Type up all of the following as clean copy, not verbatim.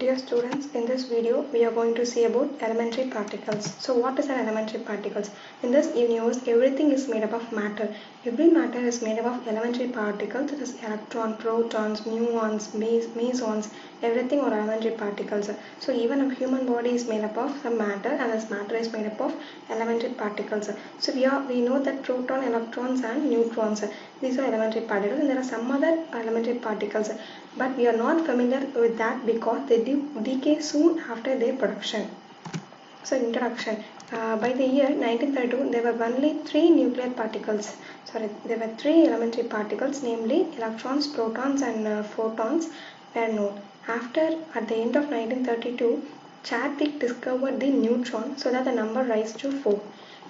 Dear students, in this video we are going to see about elementary particles. So what is an elementary particles? In this universe everything is made up of matter. Every matter is made up of elementary particles such as electron, protons, muons, mesons, everything are elementary particles. So even a human body is made up of some matter and this matter is made up of elementary particles. So we know that proton, electrons and neutrons. These are elementary particles and there are some other elementary particles. But we are not familiar with that because they decay soon after their production. So introduction. By the year 1932, there were only three nuclear particles. There were three elementary particles, namely electrons, protons, and photons, were known. At the end of 1932, Chadwick discovered the neutron, so that the number rise to 4.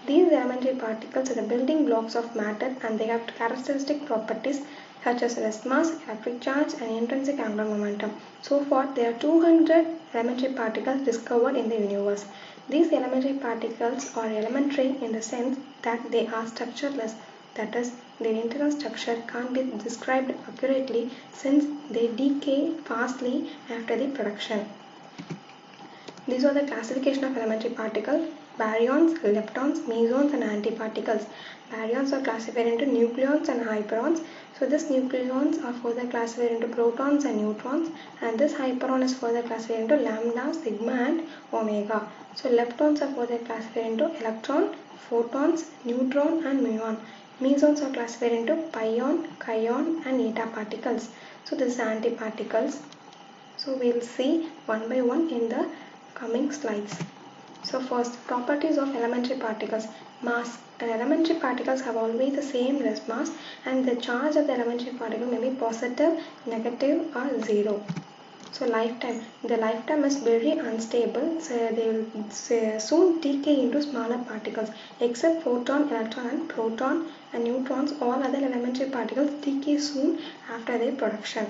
These elementary particles are the building blocks of matter, and they have characteristic properties such as rest mass, electric charge, and intrinsic angular momentum. So far, there are 200 elementary particles discovered in the universe. These elementary particles are elementary in the sense that they are structureless. That is, their internal structure can't be described accurately since they decay fastly after the production. These are the classification of elementary particles: baryons, leptons, mesons, and antiparticles. Baryons are classified into nucleons and hyperons. So this nucleons are further classified into protons and neutrons, and this hyperon is further classified into lambda, sigma, and omega. So leptons are further classified into electron, photons, neutron, and muon. Mesons are classified into pion, kaon, and eta particles. So this is antiparticles. So we will see one by one in the coming slides. So first, properties of elementary particles. Mass. Elementary particles have always the same rest mass, and the charge of the elementary particle may be positive, negative, or zero. So lifetime. The lifetime is very unstable, so they will soon decay into smaller particles. Except photon, electron, and proton and neutrons, all other elementary particles decay soon after their production.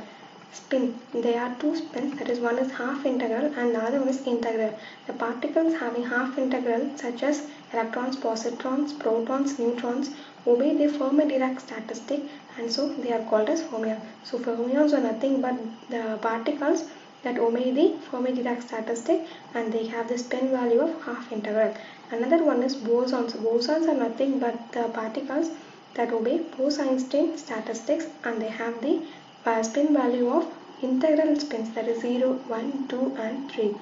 Spin. There are two spins, that is, one is half integral and the other one is integral. The particles having half integral such as electrons, positrons, protons, neutrons obey the Fermi-Dirac statistic, and so they are called as fermions. So fermions are nothing but the particles that obey the Fermi-Dirac statistic, and they have the spin value of half integral. Another one is bosons. Bosons are nothing but the particles that obey Bose-Einstein statistics, and they have the spin value of integral spins, that is 0, 1, 2, and 3.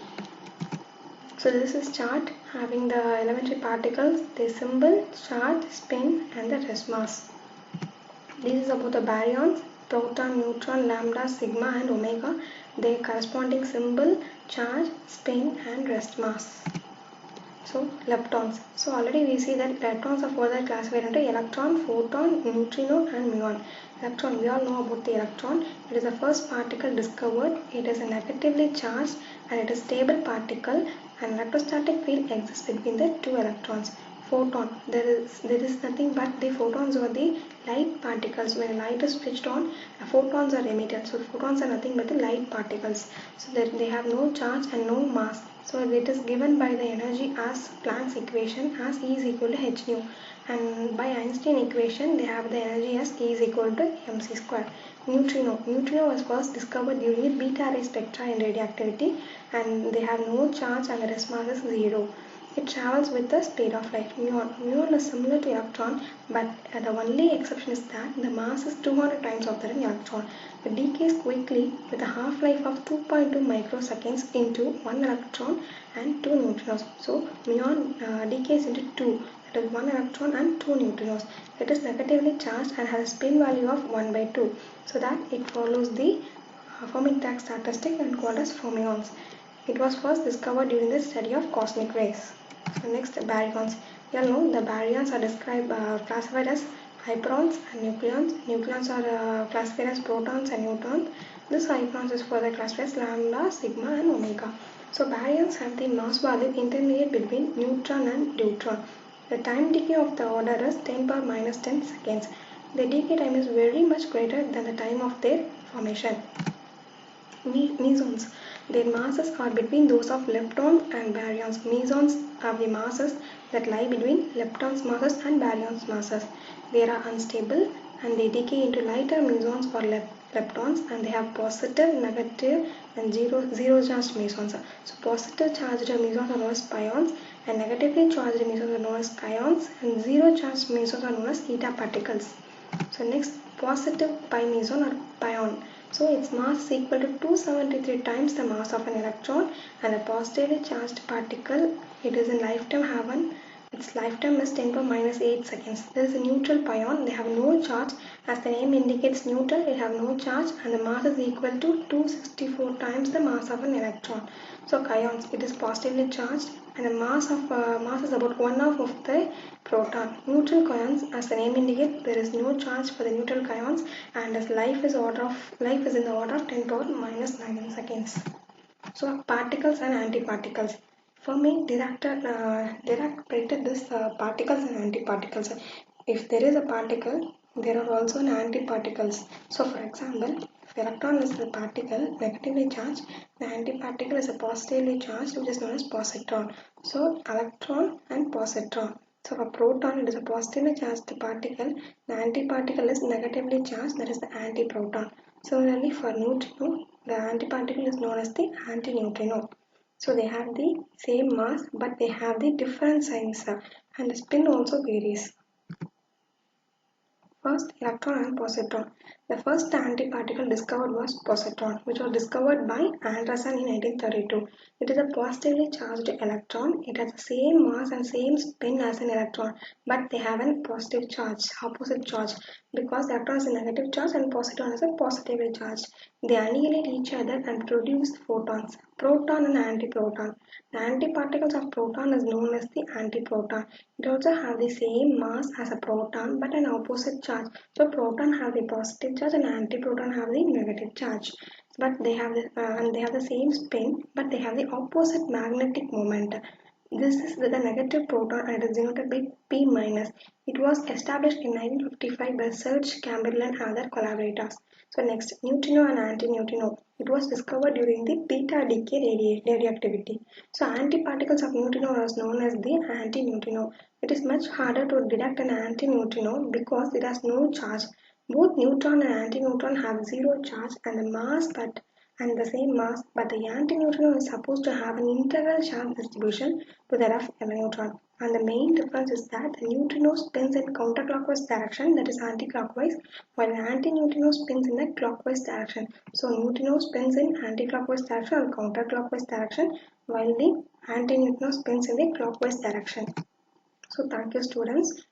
So this is chart having the elementary particles, the symbol, charge, spin, and the rest mass. This is about the baryons: proton, neutron, lambda, sigma, and omega. Their corresponding symbol, charge, spin, and rest mass. So leptons. So already we see that electrons are further classified into electron, photon, neutrino, and muon. Electron, we all know about the electron. It is the first particle discovered. It is a negatively charged and it is stable particle, and electrostatic field exists between the two electrons. Photon, there is nothing but the photons are the light particles. When light is switched on, photons are emitted. So photons are nothing but the light particles. So that they have no charge and no mass. So it is given by the energy as Planck's equation as E is equal to h nu, and by Einstein equation they have the energy as E is equal to mc square. Neutrino. Neutrino was first discovered during beta ray spectra in radioactivity, and they have no charge and the rest mass is 0. It travels with the speed of light. Muon. Muon is similar to electron, but the only exception is that the mass is 200 times of the electron. It decays quickly with a half-life of 2.2 microseconds into 1 electron and 2 neutrinos. So muon decays into 2, that is 1 electron and 2 neutrinos. It is negatively charged and has a spin value of 1 by 2, so that it follows the Fermi-Dirac statistic and called as fermions. It was first discovered during the study of cosmic rays. So next, baryons. You all know the baryons are classified as hyperons and nucleons. Nucleons are classified as protons and neutrons. This hyperons is further classified as lambda, sigma, and omega. So baryons have the mass value intermediate between neutron and deuteron. The time decay of the order is 10 power minus 10 seconds. The decay time is very much greater than the time of their formation. Mesons. Their masses are between those of leptons and baryons. Mesons have the masses that lie between leptons' masses and baryons' masses. They are unstable and they decay into lighter mesons or leptons, and they have positive, negative, and zero charged mesons. So positive charged mesons are known as pions, and negatively charged mesons are known as kaons, and zero charged mesons are known as eta particles. So next, positive pi meson or pion. So its mass is equal to 273 times the mass of an electron, and a positively charged particle, it is in lifetime have its lifetime is 10 to the minus 8 seconds. This is a neutral pion. They have no charge. As the name indicates neutral, it have no charge, and the mass is equal to 264 times the mass of an electron. So kaons, it is positively charged, and the mass is about 1/2 of the proton. Neutral kaons, as the name indicates, there is no charge for the neutral kaons, and as life is in the order of 10 to the minus 9 seconds. So particles and antiparticles. For me, Dirac predicted this particles and antiparticles. If there is a particle, there are also an antiparticles. So for example, if electron is a particle negatively charged, the antiparticle is a positively charged, which is known as positron. So electron and positron. So for proton, it is a positively charged particle. The antiparticle is negatively charged, that is the antiproton. Similarly, for neutrino, the antiparticle is known as the antineutrino. So they have the same mass, but they have the different signs, and the spin also varies. First, electron and positron. The first antiparticle discovered was positron, which was discovered by Anderson in 1832. It is a positively charged electron. It has the same mass and same spin as an electron, but they have a positive charge, opposite charge, because the electron is a negative charge and positron is a positively charged. They annihilate each other and produce photons, proton and antiproton. The antiparticles of proton is known as the antiproton. It also have the same mass as a proton but an opposite charge. So proton have the positive charge and antiproton have the negative charge. But they have the same spin, but they have the opposite magnetic moment. This is with a negative proton and it is denoted by P minus. It was established in 1955 by Serge Campbell and other collaborators. So next, neutrino and antineutrino. It was discovered during the beta decay radioactivity. So antiparticles of neutrino are known as the antineutrino. It is much harder to detect an antineutrino because it has no charge. Both neutron and antineutron have zero charge and the same mass, but the antineutrino is supposed to have an integral charge distribution to that of a neutron. And the main difference is that the neutrino spins in counterclockwise direction, that is anticlockwise, while the antineutrino spins in the clockwise direction. So neutrino spins in anticlockwise direction and counterclockwise direction, while the antineutrino spins in the clockwise direction. So thank you students.